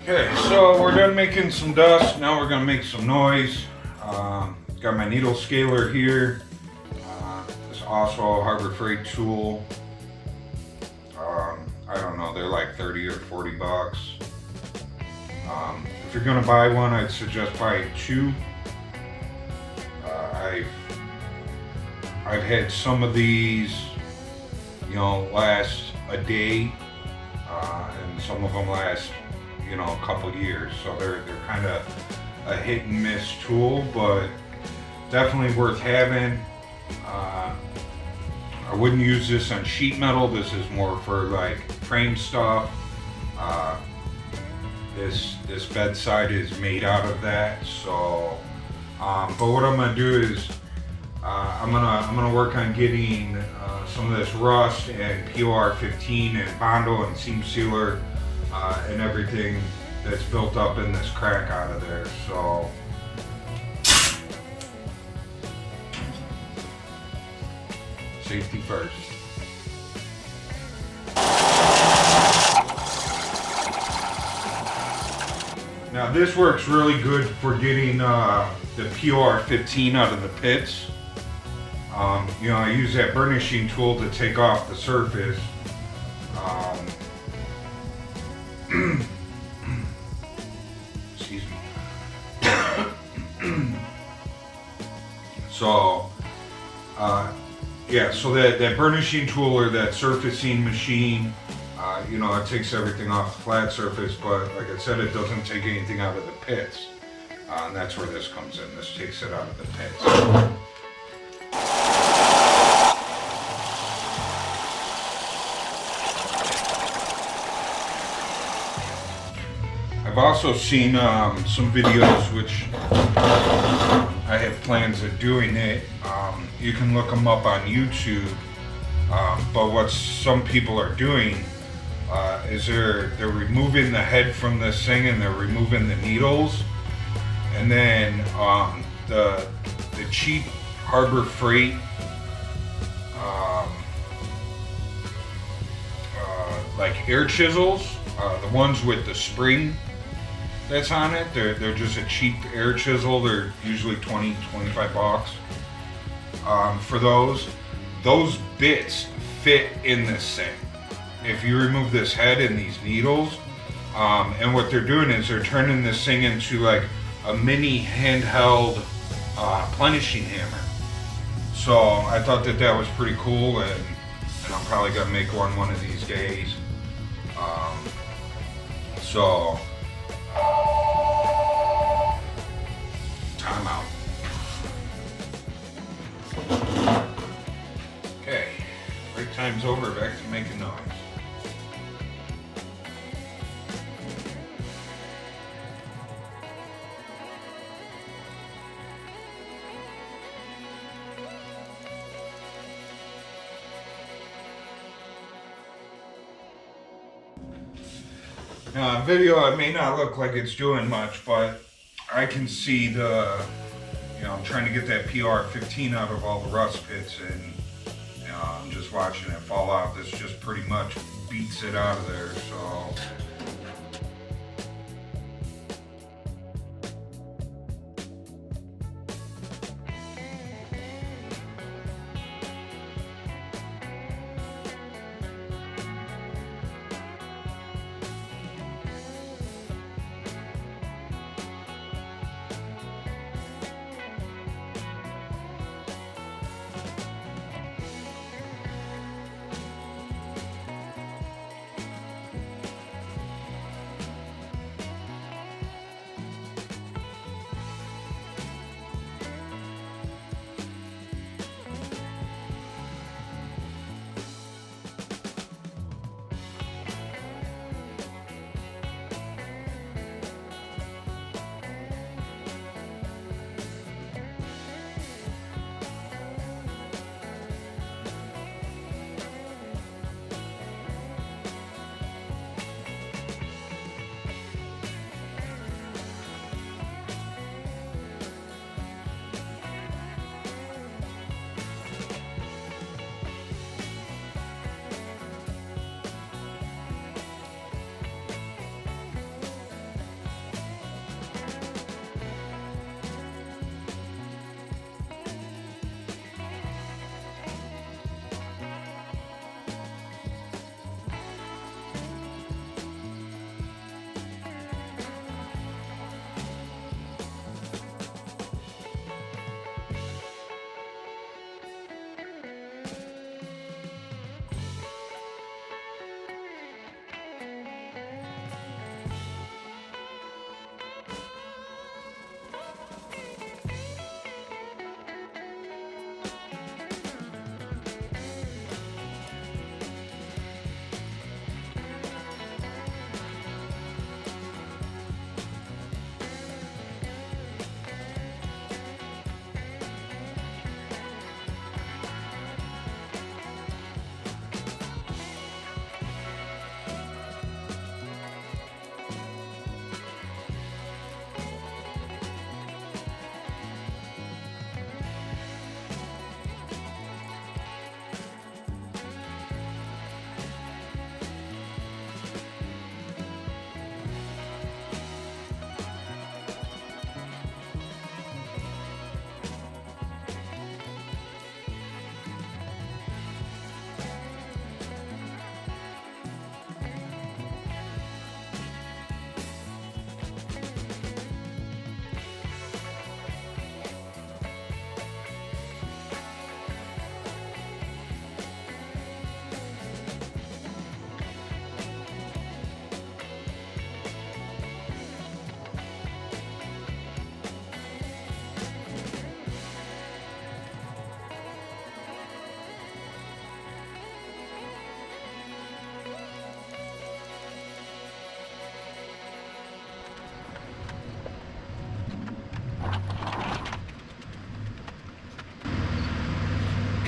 Okay, so we're done making some dust. Now we're gonna make some noise. Got my needle scaler here. It's also a Harbor Freight tool. I don't know, they're like 30 or 40 bucks. If you're gonna buy one, I'd suggest buying two. I've had some of these, you know, last a day, and some of them last, you know, a couple years. So they're kind of a hit and miss tool, but definitely worth having. I wouldn't use this on sheet metal. This is more for like frame stuff. This bedside is made out of that. So, but what I'm gonna do is I'm gonna work on getting some of this rust and POR 15 and Bondo and seam sealer and everything that's built up in this crack out of there. So. Safety first. Now this works really good for getting the POR 15 out of the pits. You know, I use that burnishing tool to take off the surface. Excuse me. So, yeah, so that burnishing tool or that surfacing machine, you know, it takes everything off the flat surface, but like I said, it doesn't take anything out of the pits. And that's where this comes in. This takes it out of the pits. I've also seen some videos which I have plans of doing it. You can look them up on YouTube. But what some people are doing is they're removing the head from this thing and they're removing the needles, and then the cheap Harbor Freight like air chisels, the ones with the spring that's on it, they're just a cheap air chisel. They're usually 20-25 bucks. For those bits fit in this thing. If you remove this head and these needles, and what they're doing is they're turning this thing into like a mini handheld plenishing hammer. So I thought that was pretty cool, and I'm probably gonna make one of these days. So time out. Okay, break time's over, back to making noise. Now, on video, it may not look like it's doing much, but I can see you know, I'm trying to get that POR 15 out of all the rust pits, and you know, I'm just watching it fall out. This just pretty much beats it out of there, so.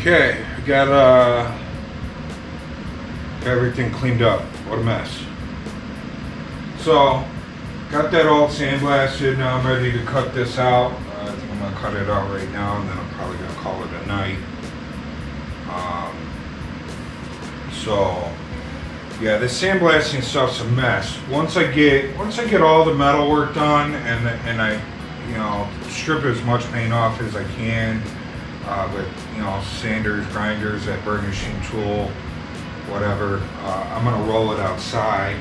Okay, got everything cleaned up. What a mess. So, got that all sandblasted. Now I'm ready to cut this out. I think I'm gonna cut it out right now, and then I'm probably gonna call it a night. So, yeah, this sandblasting stuff's a mess. Once I get all the metal work done, and I, strip as much paint off as I can, with sanders, grinders, that burnishing tool, whatever. I'm gonna roll it outside,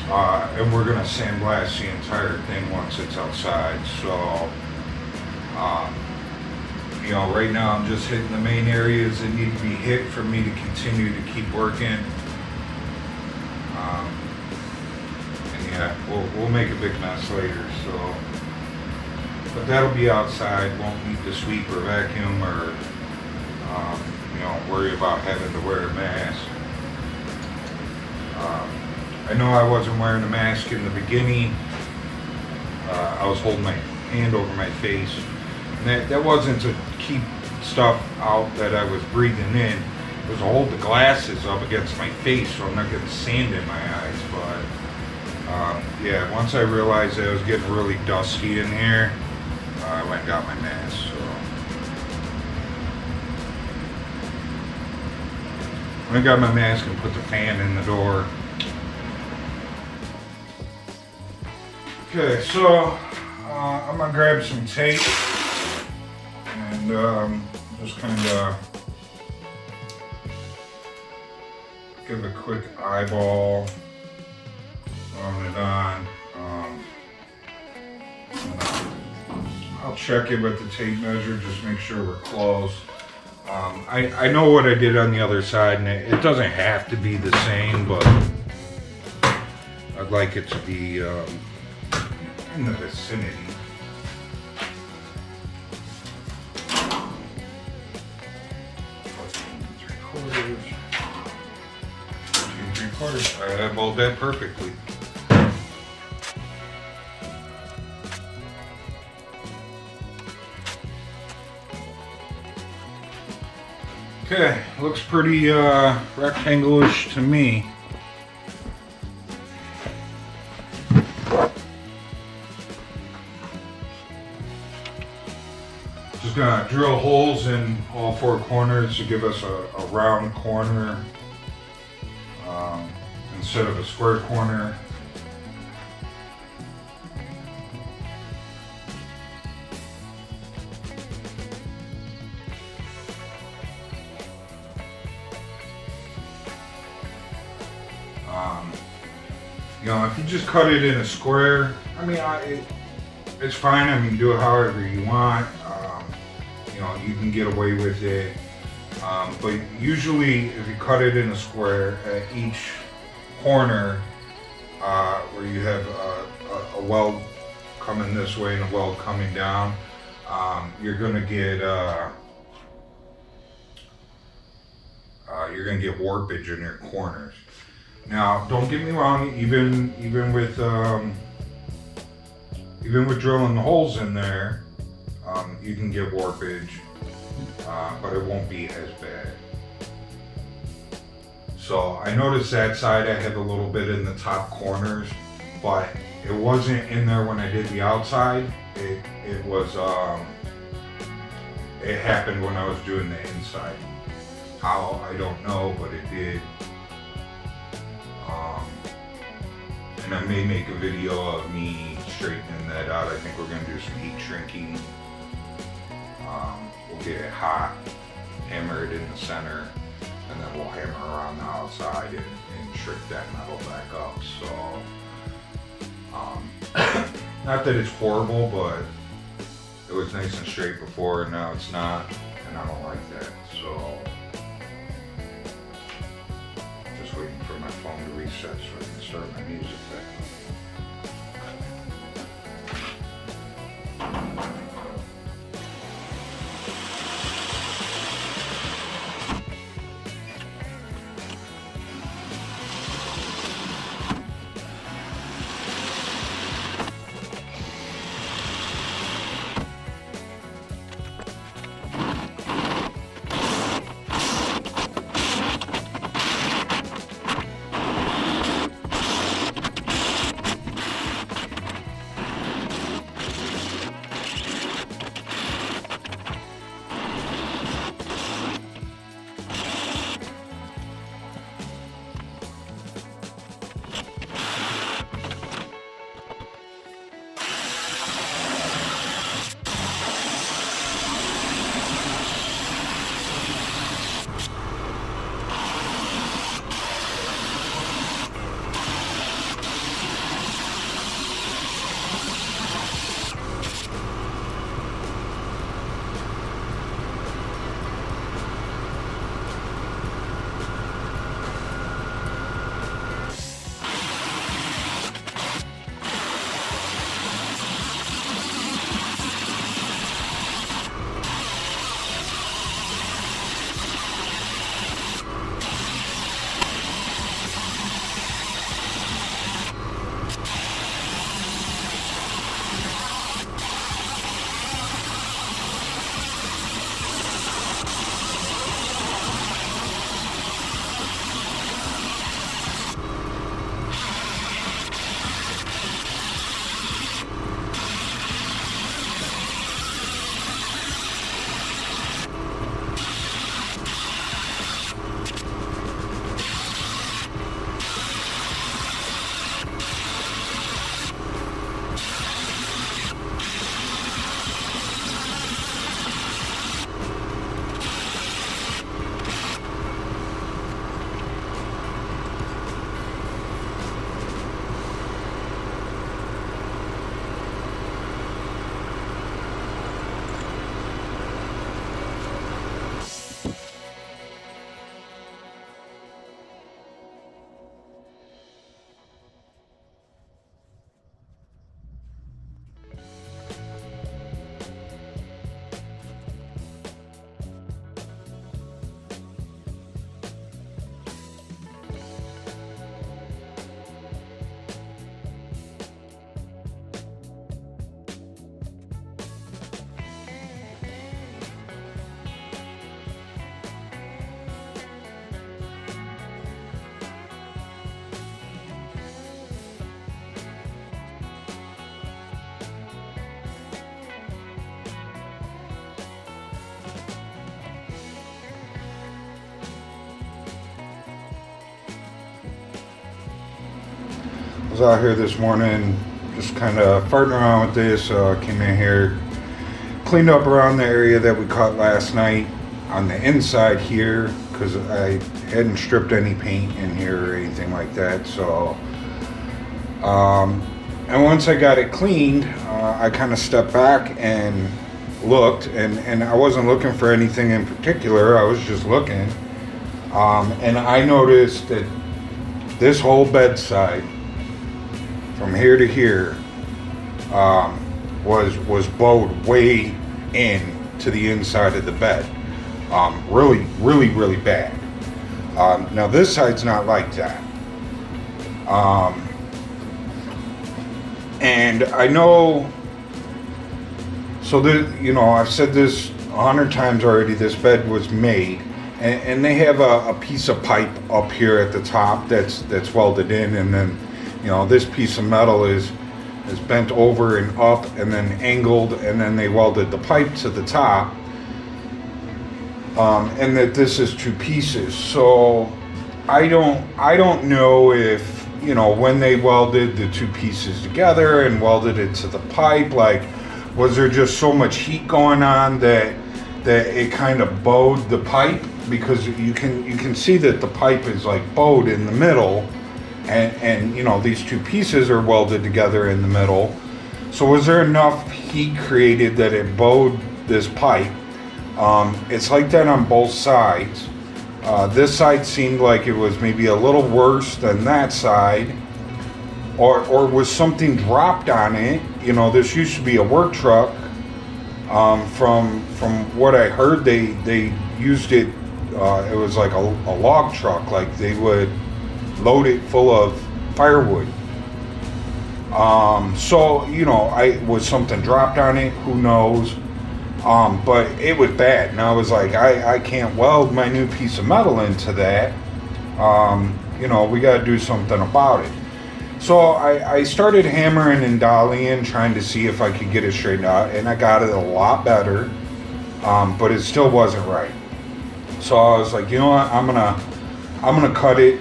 and we're gonna sandblast the entire thing once it's outside. So, right now I'm just hitting the main areas that need to be hit for me to continue to keep working. And yeah, we'll make a big mess later. So, but that'll be outside. Won't need to sweep or vacuum or worry about having to wear a mask. I know I wasn't wearing a mask in the beginning. I was holding my hand over my face. And that wasn't to keep stuff out that I was breathing in. It was to hold the glasses up against my face so I'm not getting sand in my eyes. But yeah, once I realized that it was getting really dusty in here, I went and got my mask. So I got my mask and put the fan in the door. Okay, so I'm gonna grab some tape and just kind of give a quick eyeball on it on. I'll check it with the tape measure, just make sure we're close. I know what I did on the other side, and it doesn't have to be the same, but I'd like it to be in the vicinity. I eyeballed that perfectly. Okay, looks pretty rectangle-ish to me. Just gonna drill holes in all four corners to give us a round corner instead of a square corner. If you just cut it in a square, I mean, it's fine. I mean, do it however you want. You can get away with it. But usually, if you cut it in a square, at each corner where you have a weld coming this way and a weld coming down, you're gonna get warpage in your corners. Now, don't get me wrong. Even with drilling the holes in there, you can get warpage, but it won't be as bad. So I noticed that side I had a little bit in the top corners, but it wasn't in there when I did the outside. It was it happened when I was doing the inside. How, I don't know, but it did. And I may make a video of me straightening that out. I think we're going to do some heat shrinking. We'll get it hot, hammer it in the center, and then we'll hammer around the outside and shrink that metal back up. So, not that it's horrible, but it was nice and straight before, and now it's not, and I don't like that. So, just waiting for my phone to reset so I can start my music back. was out here this morning, just kind of farting around with this. Came in here, cleaned up around the area that we cut last night on the inside here, because I hadn't stripped any paint in here or anything like that. So, and once I got it cleaned, I kind of stepped back and looked, and I wasn't looking for anything in particular. I was just looking, and I noticed that this whole bedside, from here to here, was bowed way in to the inside of the bed. Really bad. Now this side's not like that. And I know, so I've said this 100 times already, this bed was made, and they have a piece of pipe up here at the top that's welded in, and then, this piece of metal is bent over and up and then angled, and then they welded the pipe to the top, and that this is two pieces. So I don't know if, when they welded the two pieces together and welded it to the pipe, like, was there just so much heat going on that it kind of bowed the pipe? Because you can see that the pipe is like bowed in the middle, and these two pieces are welded together in the middle. So was there enough heat created that it bowed this pipe? It's like that on both sides. This side seemed like it was maybe a little worse than that side, or was something dropped on it? This used to be a work truck. From what I heard, they used it. It was like a log truck. Like they would load it full of firewood. So was something dropped on it? Who knows? But it was bad, and I was like, I can't weld my new piece of metal into that. We got to do something about it. So I started hammering and dollying, trying to see if I could get it straightened out, and I got it a lot better, but it still wasn't right. So I was like, what, I'm gonna cut it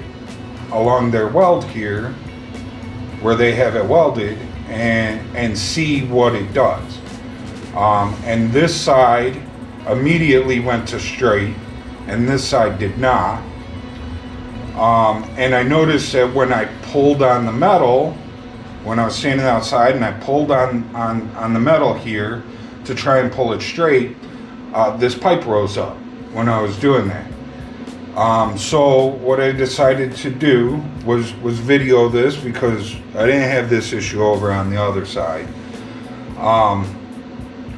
along their weld here, where they have it welded, and see what it does. And this side immediately went to straight, and this side did not. And I noticed that when I pulled on the metal, when I was standing outside and I pulled on the metal here to try and pull it straight, this pipe rose up when I was doing that. So what I decided to do was video this, because I didn't have this issue over on the other side.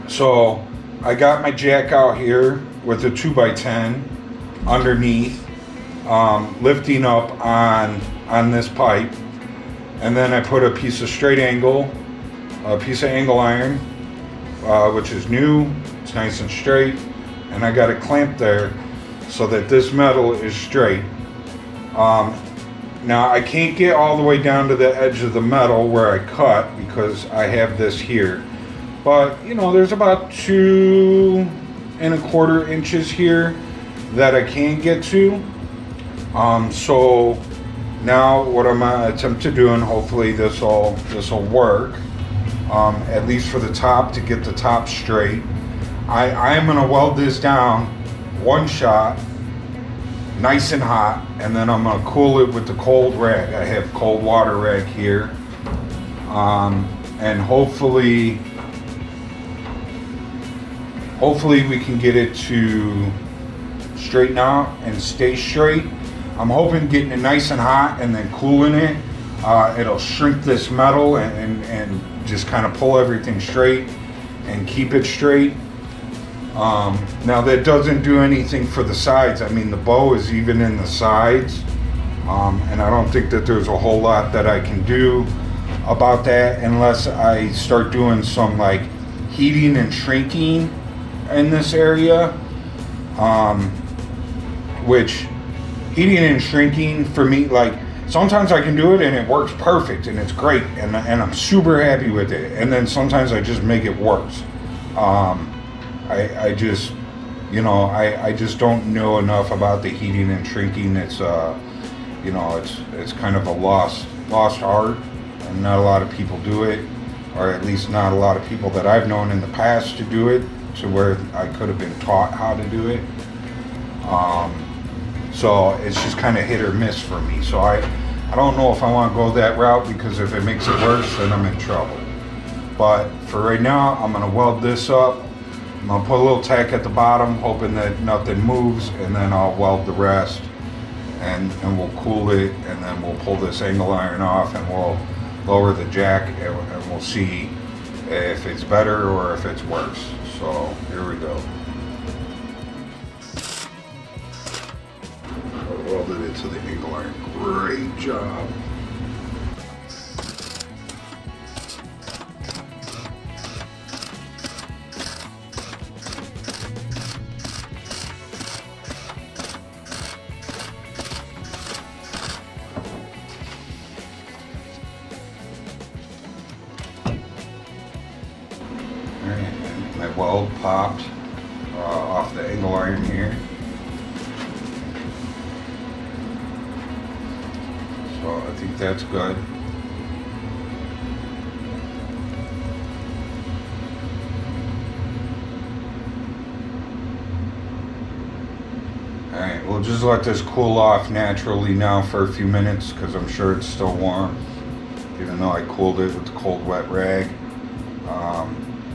So I got my jack out here with a 2x10 underneath, lifting up on this pipe, and then I put a piece of angle iron, which is new. It's nice and straight, and I got it clamped there so that this metal is straight. Now I can't get all the way down to the edge of the metal where I cut, because I have this here. But there's about 2 1/4 inches here that I can get to. So now what I'm gonna attempt to do, and hopefully this'll work, at least for the top, to get the top straight. I am gonna weld this down one shot, nice and hot, and then I'm gonna cool it with the cold rag. I have cold water rag here, and hopefully we can get it to straighten out and stay straight. I'm hoping getting it nice and hot and then cooling it, it'll shrink this metal and just kind of pull everything straight and keep it straight. Now that doesn't do anything for the sides. I mean, the bow is even in the sides, and I don't think that there's a whole lot that I can do about that unless I start doing some like heating and shrinking in this area, which heating and shrinking for me, like sometimes I can do it and it works perfect and it's great, and I'm super happy with it, and then sometimes I just make it worse. I just I just don't know enough about the heating and shrinking. It's it's kind of a lost art. and not a lot of people do it, or at least not a lot of people that I've known in the past to do it, to where I could have been taught how to do it. So it's just kind of hit or miss for me. So I don't know if I want to go that route, because if it makes it worse, then I'm in trouble. But for right now, I'm going to weld this up. I'm going to put a little tack at the bottom, hoping that nothing moves, and then I'll weld the rest, and we'll cool it, and then we'll pull this angle iron off, and we'll lower the jack, and we'll see if it's better or if it's worse. So here we go. I welded it to the angle iron. Great job. My weld popped off the angle iron here. So I think that's good. Alright, we'll just let this cool off naturally now for a few minutes, because I'm sure it's still warm, even though I cooled it with the cold wet rag.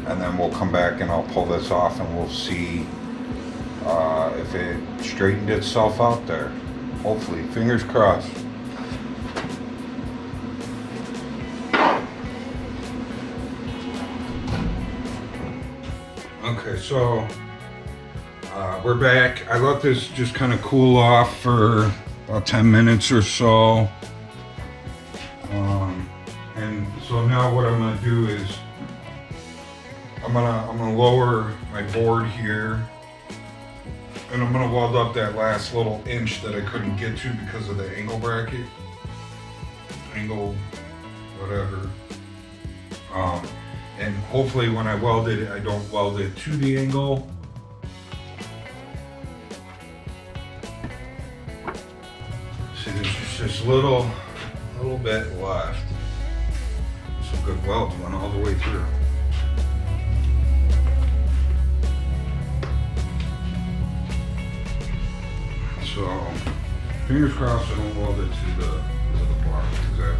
And then we'll come back and I'll pull this off, and we'll see if it straightened itself out there. Hopefully, fingers crossed. Okay, so we're back. I let this just kind of cool off for about 10 minutes or so. And so now what I'm gonna do is I'm gonna lower my board here, and I'm gonna weld up that last little inch that I couldn't get to because of the angle bracket, angle whatever. And hopefully when I weld it, I don't weld it to the angle. See, there's just this little bit left. Some good welds went all the way through. So, fingers crossed I don't weld it to the bar, because that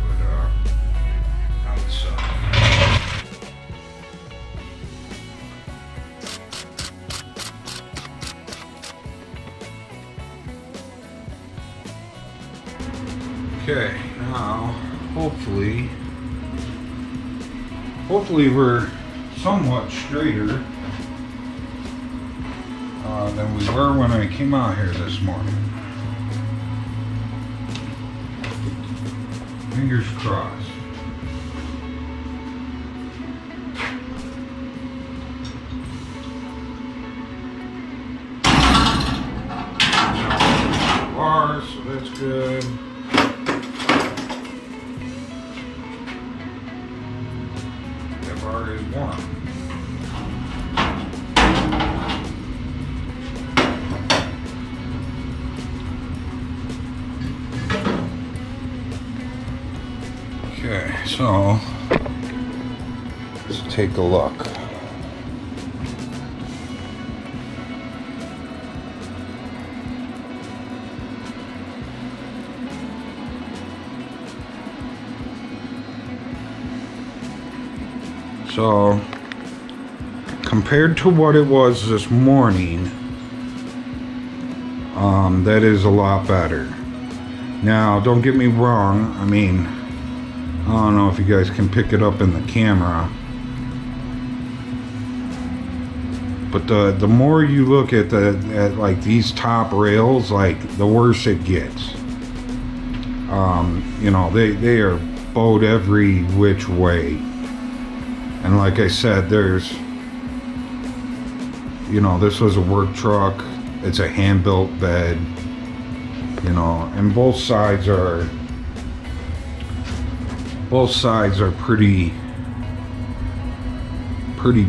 would suck. Okay, now hopefully we're somewhat straighter than we were when I came out here this morning. Fingers crossed. Bar, so that's good. That bar is warm. Okay, so let's take a look. So compared to what it was this morning, that is a lot better. Now, don't get me wrong, I mean, I don't know if you guys can pick it up in the camera, but the more you look at like these top rails, like the worse it gets. You know, they are bowed every which way, and like I said, there's, you know, this was a work truck. It's a hand-built bed, you know, and both sides are pretty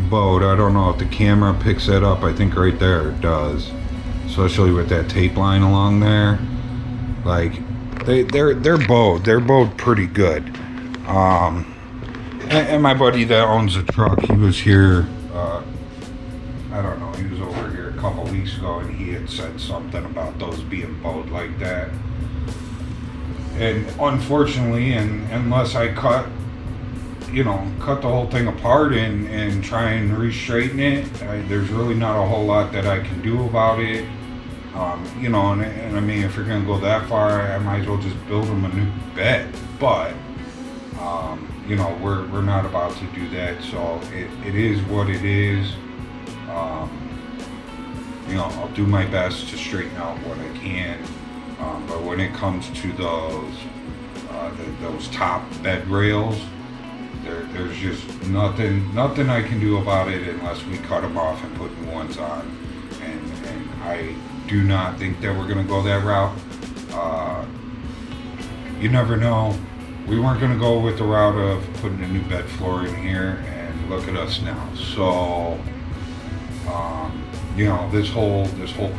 bowed. I don't know if the camera picks that up. I think right there it does, especially with that tape line along there. Like they're bowed. They're bowed pretty good. And my buddy that owns the truck, he was here, I don't know, he was over here a couple weeks ago, and he had said something about those being bowed like that. And unfortunately, unless I cut the whole thing apart and try and re-straighten it, there's really not a whole lot that I can do about it. And I mean, if you're gonna go that far, I might as well just build them a new bed. But we're not about to do that, so it is what it is. I'll do my best to straighten out what I can. But when it comes to those top bed rails, there's just nothing I can do about it unless we cut them off and put new ones on. And I do not think that we're gonna go that route. You never know. We weren't gonna go with the route of putting a new bed floor in here, and look at us now. So, this whole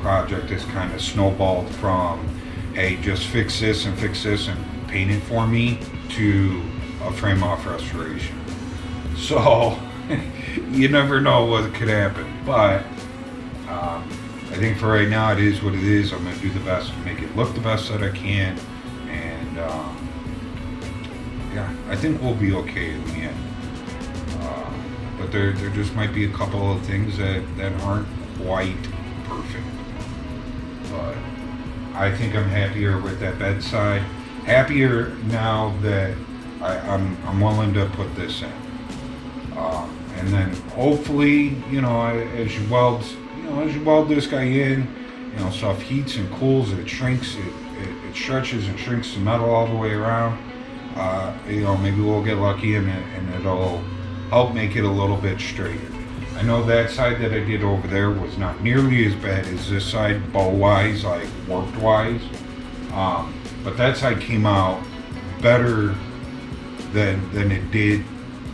project is kind of snowballed from, hey, just fix this and paint it for me, to a frame off restoration. So you never know what could happen, but I think for right now it is what it is. I'm going to do the best to make it look the best that I can, and I think we'll be okay in the end. But there just might be a couple of things that aren't quite perfect, but I think I'm happier with that bedside. Happier now that I'm willing to put this in, and then hopefully, as you weld this guy in, stuff heats and cools, it shrinks, it stretches and shrinks the metal all the way around. Maybe we'll get lucky and it'll help make it a little bit straighter. I know that side that I did over there was not nearly as bad as this side, bow-wise, like worked-wise. But that side came out better than it did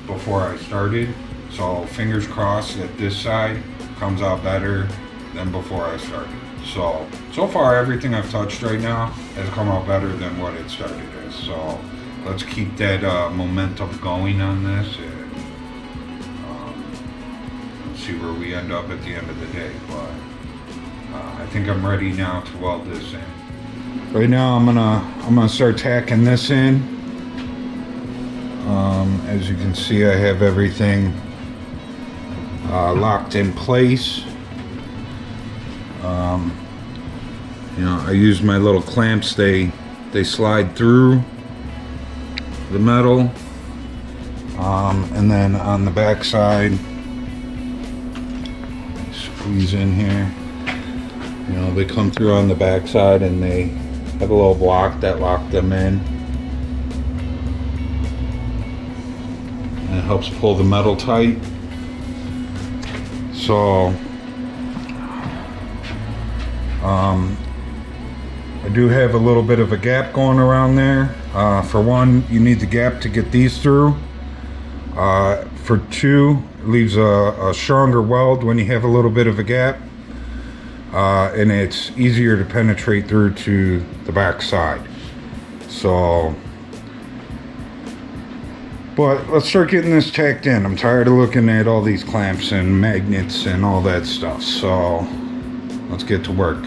before I started. So fingers crossed that this side comes out better than before I started. So far everything I've touched right now has come out better than what it started as. So let's keep that momentum going on this, and see where we end up at the end of the day. But I think I'm ready now to weld this in. Right now I'm gonna start tacking this in. As you can see, I have everything locked in place. I use my little clamps. They slide through the metal, and then on the back side, squeeze in here. They come through on the back side, and they have a little block that lock them in, and it helps pull the metal tight. So I do have a little bit of a gap going around there. For one, you need the gap to get these through. For two, it leaves a stronger weld when you have a little bit of a gap, and it's easier to penetrate through to the back side. So, but let's start getting this tacked in. I'm tired of looking at all these clamps and magnets and all that stuff. So let's get to work.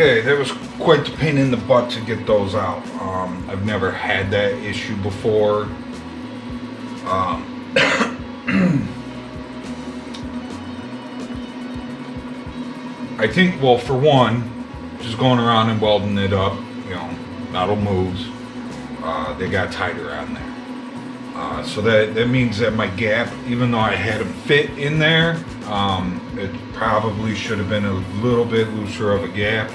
Okay, that was quite the pain in the butt to get those out. I've never had that issue before. I think, well, for one, just going around and welding it up, you know, metal moves. They got tighter on there. So that means that my gap, even though I had them fit in there, it probably should have been a little bit looser of a gap.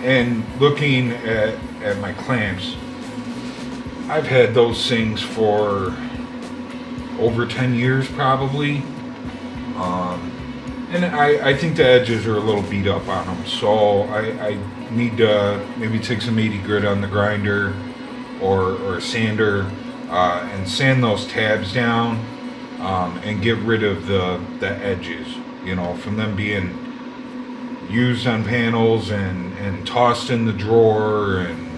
And looking at my clamps, I've had those things for over 10 years probably. And I think the edges are a little beat up on them, so I need to maybe take some 80 grit on the grinder or a sander and sand those tabs down and get rid of the edges, you know, from them being used on panels and tossed in the drawer. And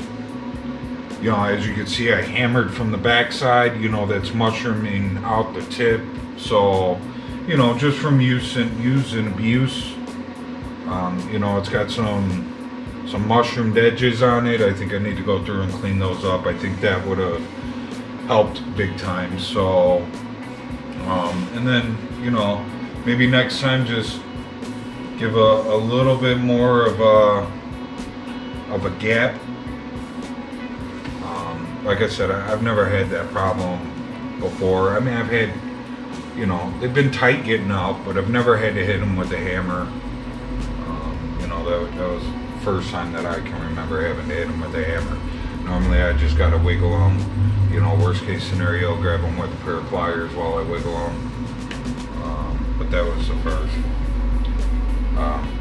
you know, as you can see, I hammered from the backside, you know, that's mushrooming out the tip. So, you know, just from use and abuse, you know, it's got some mushroomed edges on it. I think I need to go through and clean those up. I think that would have helped big time. So, and then, you know, maybe next time just give a little bit more of a gap. Like I said, I've never had that problem before. I mean, I've had, you know, they've been tight getting out, but I've never had to hit them with a hammer. You know, that was the first time that I can remember having to hit them with a hammer. Normally I just gotta wiggle them. You know, worst case scenario, grab them with a pair of pliers while I wiggle them. But that was the first.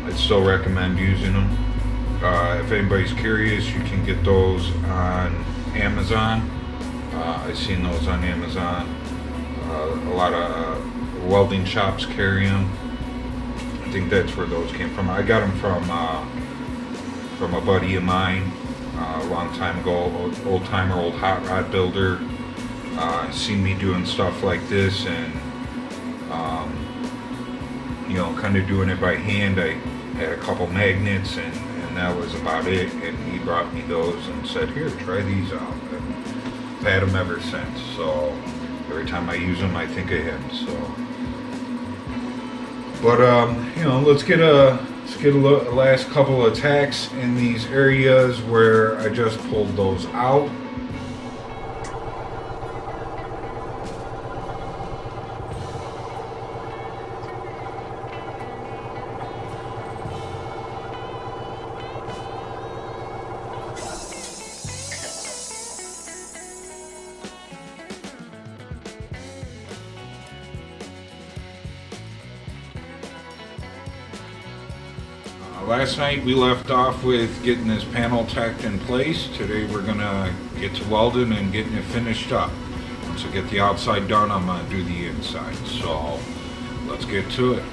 I'd still recommend using them. If anybody's curious, you can get those on Amazon. I've seen those on Amazon. A lot of welding shops carry them. I think that's where those came from. I got them from a buddy of mine a long time ago, old timer, old hot rod builder. Seen me doing stuff like this, and you know, kind of doing it by hand. I had a couple magnets, and that was about it. And he brought me those and said, "Here, try these out." And I've had them ever since. So every time I use them, I think of him. So, but you know, let's get a last couple of tacks in these areas where I just pulled those out. Last night we left off with getting this panel tacked in place. Today we're gonna get to welding and getting it finished up. Once I get the outside done, I'm gonna do the inside. So let's get to it.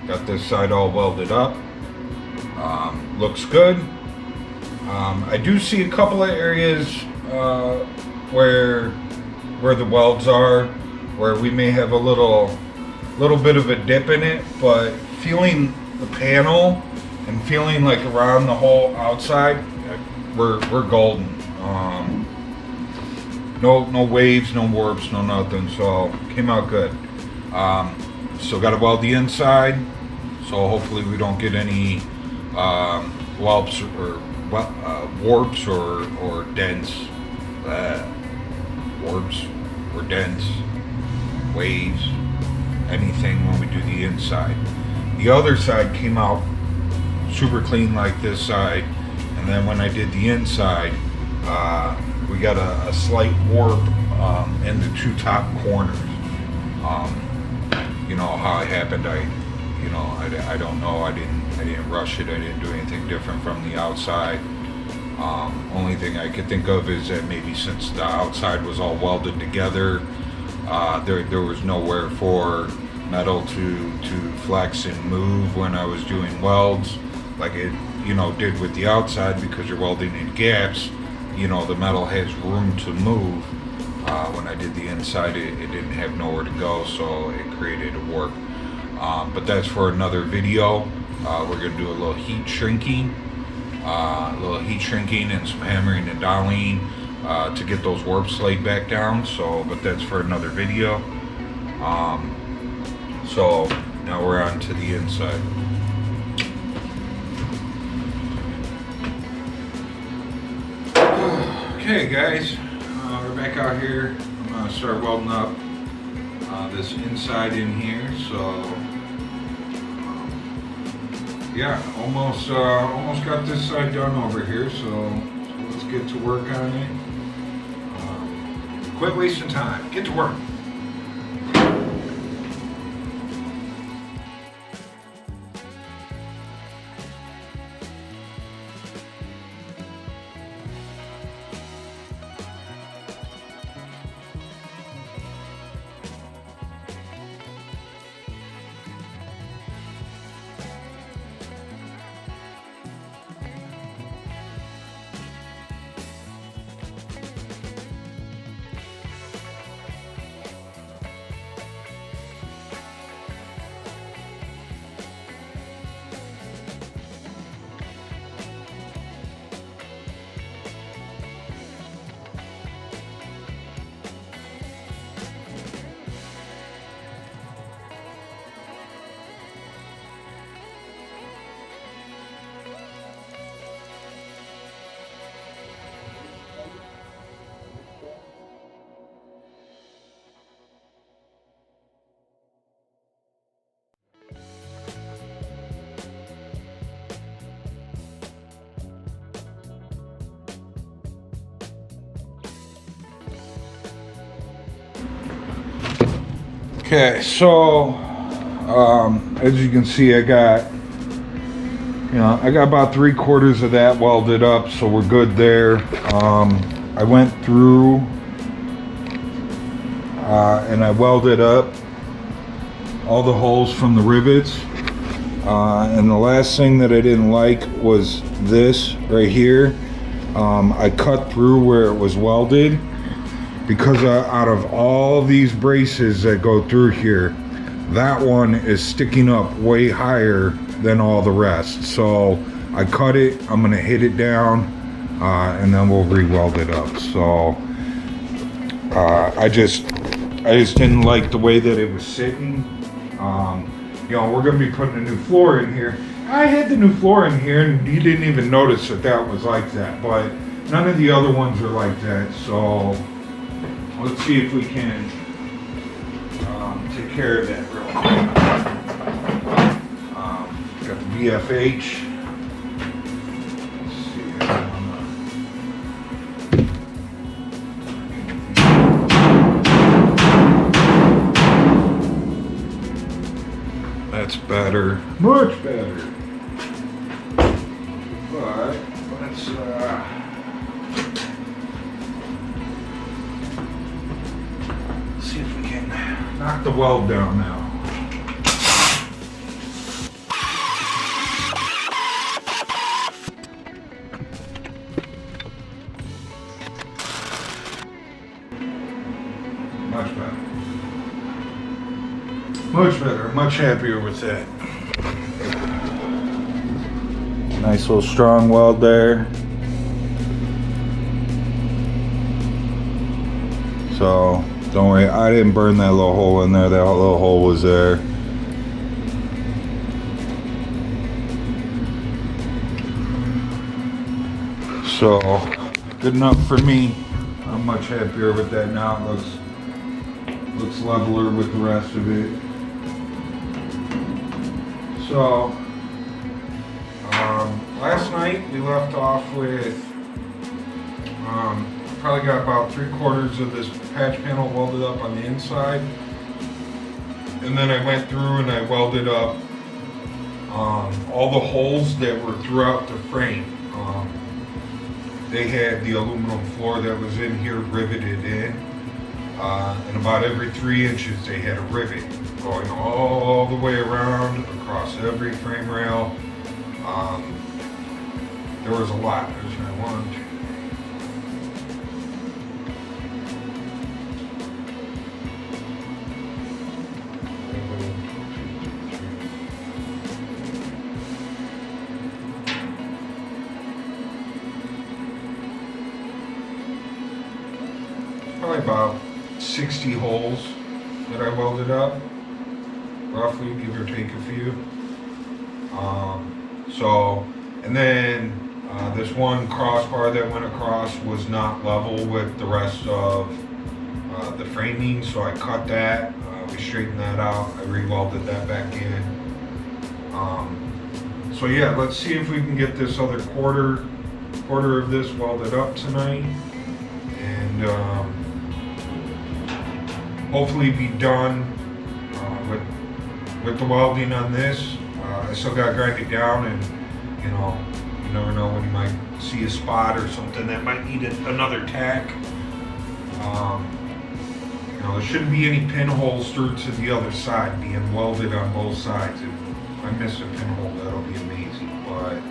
Got this side all welded up. Looks good. I do see a couple of areas where the welds are, where we may have a little bit of a dip in it, but feeling the panel and feeling like around the whole outside, we're golden. No waves, no warps, no nothing, so came out good. Still got to weld the inside, so hopefully we don't get any whelps or warps or dents, warps or dents, waves, anything when we do the inside. The other side came out super clean like this side, and then when I did the inside, we got a slight warp in the two top corners. You know how it happened. I don't know. I didn't rush it. I didn't do anything different from the outside. Only thing I could think of is that maybe since the outside was all welded together, there was nowhere for metal to flex and move when I was doing welds, like it did with the outside, because you're welding in gaps. The metal has room to move. When I did the inside, it didn't have nowhere to go, so it created a warp. But that's for another video. We're going to do a little heat shrinking and some hammering and dialing to get those warps laid back down. But that's for another video. So now we're on to the inside. Okay guys, we're back out here. I'm going to start welding up this inside in here. So yeah, almost got this side done over here. So let's get to work on it. Quit wasting time. Get to work. Okay, so as you can see, I got about 3/4 of that welded up, so we're good there. I went through and I welded up all the holes from the rivets, and the last thing that I didn't like was this right here. I cut through where it was welded, because out of all these braces that go through here, that one is sticking up way higher than all the rest. So I cut it, I'm gonna hit it down, and then we'll re-weld it up. So I just didn't like the way that it was sitting. We're gonna be putting a new floor in here. I had the new floor in here and you didn't even notice that was like that, but none of the other ones are like that. So let's see if we can take care of that real quick. Got the BFH. Let's see. That's better, much better. But let's see if we can knock the weld down now. Much better. Much better. Much happier with that. Nice little strong weld there. So don't worry, I didn't burn that little hole in there. That little hole was there. So good enough for me. I'm much happier with that now. It looks leveler with the rest of it. So last night we left off with probably got about 3/4 of this patch panel welded up on the inside, and then I went through and I welded up all the holes that were throughout the frame. They had the aluminum floor that was in here riveted in, and about every 3 inches they had a rivet going all the way around across every frame rail. There was a lot. There's my 1, 2, 3. Probably about 60 holes that I welded up, roughly, give or take a few. And then this one crossbar that went across was not level with the rest of the framing, so I cut that. We straightened that out. I re-welded that back in. So yeah, let's see if we can get this other quarter of this welded up tonight, and hopefully be done with the welding on this. I still got to grind it down, and you never know when you might see a spot or something that might need another tack. There shouldn't be any pinholes through to the other side, being welded on both sides. If I miss a pinhole, that'll be amazing. But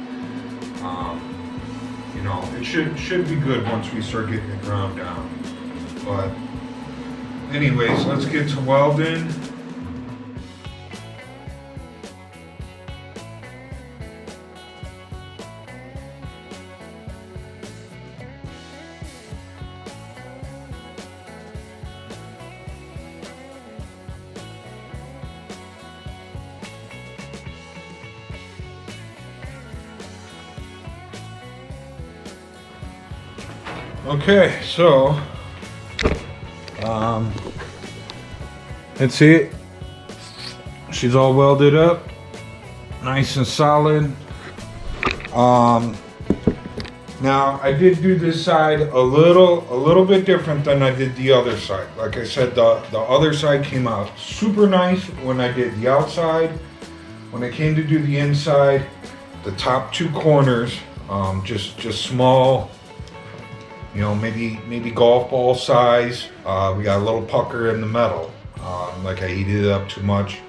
it should be good once we start getting it ground down. But anyways, let's get to welding. Okay, so that's it. She's all welded up, nice and solid. Now I did do this side a little bit different than I did the other side. Like I said, the other side came out super nice when I did the outside. When I came to do the inside, the top 2 corners, just small. Maybe golf ball size. We got a little pucker in the metal. Like I heated it up too much.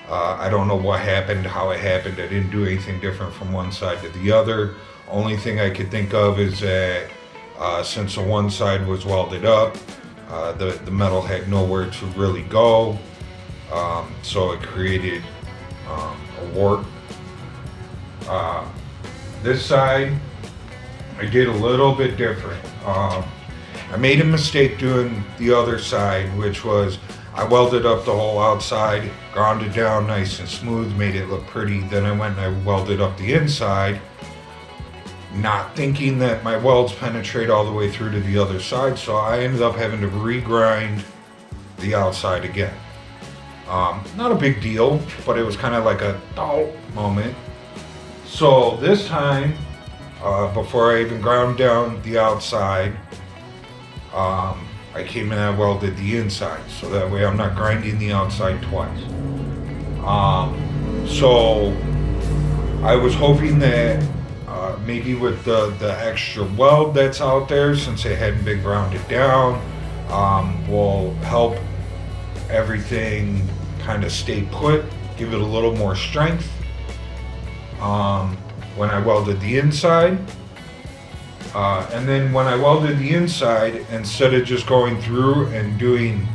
I don't know what happened, how it happened. I didn't do anything different from one side to the other. Only thing I could think of is that since the one side was welded up, the metal had nowhere to really go. So it created a wart. This side, I did a little bit different. I made a mistake doing the other side, which was I welded up the whole outside, ground it down nice and smooth, made it look pretty. Then I went and I welded up the inside, not thinking that my welds penetrate all the way through to the other side. So I ended up having to regrind the outside again. Not a big deal, but it was kind of like a moment. So this time, before I even ground down the outside, I came in and I welded the inside, so that way I'm not grinding the outside twice. So I was hoping that maybe with the extra weld that's out there, since it hadn't been grounded down, will help everything kind of stay put, give it a little more strength. When I welded the inside, And then when I welded the inside, instead of just going through and doing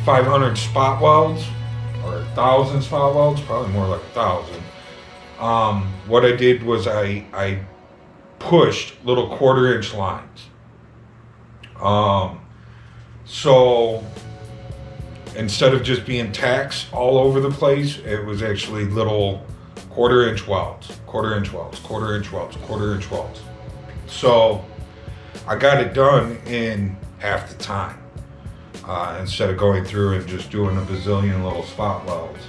500 spot welds or 1,000 spot welds, probably more like 1,000. What I did was I pushed little 1/4-inch lines. So instead of just being tacks all over the place, it was actually little 1/4-inch welds, 1/4-inch welds, 1/4-inch welds, 1/4-inch welds. So I got it done in half the time, instead of going through and just doing a bazillion little spot welds.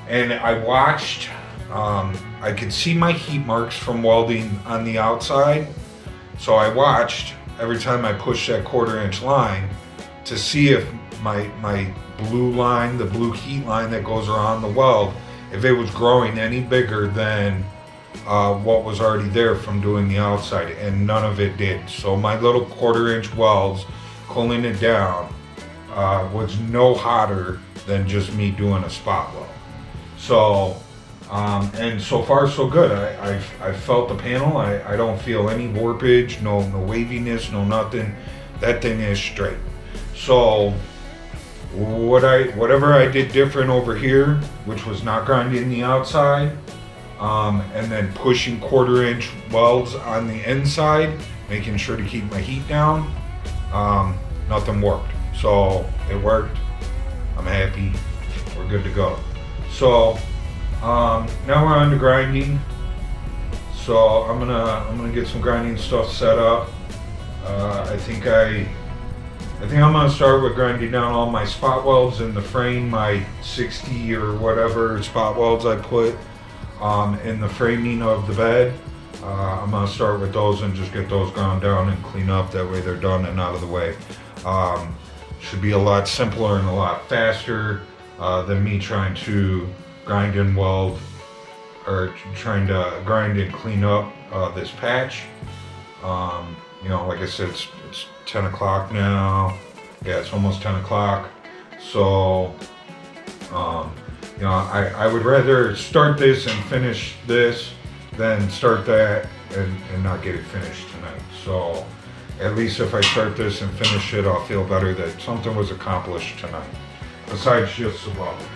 And I watched, I could see my heat marks from welding on the outside. So I watched every time I pushed that 1/4-inch line to see if my blue line, the blue heat line that goes around the weld, if it was growing any bigger than what was already there from doing the outside, and none of it did. So my little 1/4-inch welds, cooling it down, was no hotter than just me doing a spot weld. So, and so far so good. I felt the panel. I don't feel any warpage, no waviness, no nothing. That thing is straight. So whatever I did different over here, which was not grinding the outside, and then pushing 1/4-inch welds on the inside, making sure to keep my heat down, nothing worked. So it worked. I'm happy. We're good to go. So now we're on to grinding. So I'm gonna get some grinding stuff set up. I think I'm gonna start with grinding down all my spot welds in the frame, my 60 or whatever spot welds I put in the framing of the bed. I'm gonna start with those and just get those ground down and clean up. That way they're done and out of the way. Should be a lot simpler and a lot faster than me trying to grind and weld, or trying to grind and clean up this patch. You know, like I said, it's 10 o'clock now. Yeah, it's almost 10 o'clock. So, you know, I would rather start this and finish this than start that and not get it finished tonight. So, at least if I start this and finish it, I'll feel better that something was accomplished tonight, besides just the welding.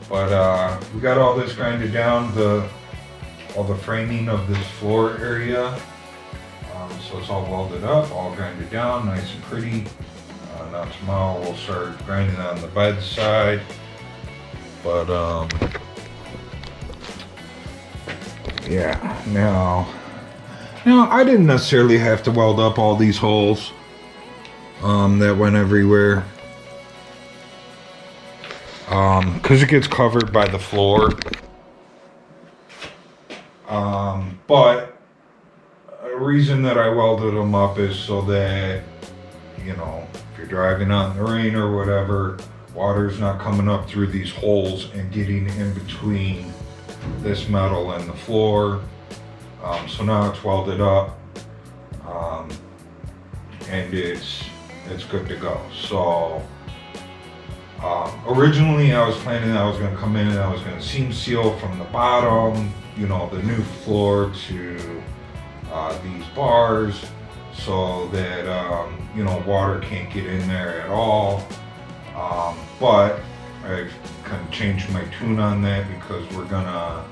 But we got all this grinded down, all the framing of this floor area. So it's all welded up, all grinded down, nice and pretty. Now tomorrow we'll start grinding on the bed side. But yeah, now I didn't necessarily have to weld up all these holes that went everywhere. Because it gets covered by the floor. But a reason that I welded them up is so that, you know, if you're driving out in the rain or whatever, water's not coming up through these holes and getting in between this metal and the floor. So now it's welded up, and it's good to go. So originally I was planning that I was going to come in and I was going to seam seal from the bottom, you know, the new floor to these bars, so that you know, water can't get in there at all. But I've kind of changed my tune on that, because we're gonna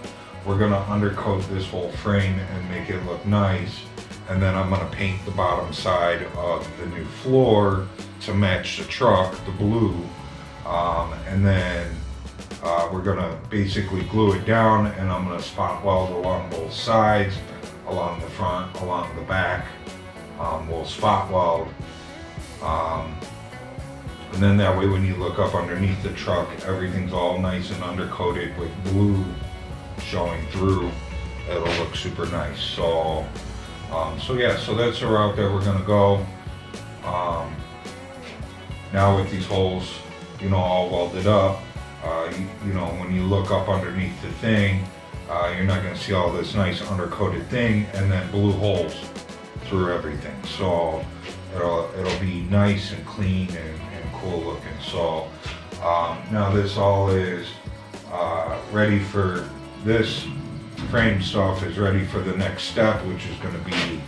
undercoat this whole frame and make it look nice, and then I'm gonna paint the bottom side of the new floor to match the truck, the blue. And then we're gonna basically glue it down, and I'm gonna spot weld along both sides, along the front, along the back. We'll spot weld And then that way when you look up underneath the truck, everything's all nice and undercoated with blue showing through. It'll look super nice. So, yeah, so that's the route that we're gonna go. Now with these holes, you know, all welded up, you know, when you look up underneath the thing, you're not gonna see all this nice undercoated thing and then blue holes through everything. So it'll be nice and clean and cool looking. So now this all is ready for this frame stuff is ready for the next step, which is going to be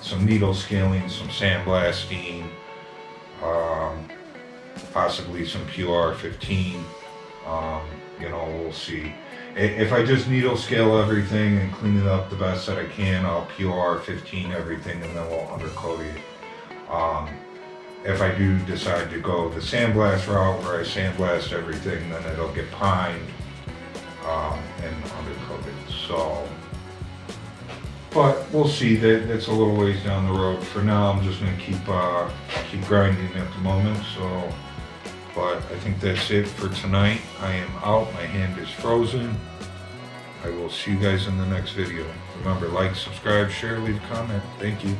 some needle scaling, some sandblasting, possibly some PR15. You know, we'll see. If I just needle scale everything and clean it up the best that I can, I'll PR15 everything and then we'll undercoat it. If I do decide to go the sandblast route where I sandblast everything, then it'll get primed and undercoated. So, but we'll see. That's a little ways down the road. For now, I'm just gonna keep grinding at the moment. So, but I think that's it for tonight. I am out. My hand is frozen. I will see you guys in the next video. Remember, like, subscribe, share, leave a comment. Thank you.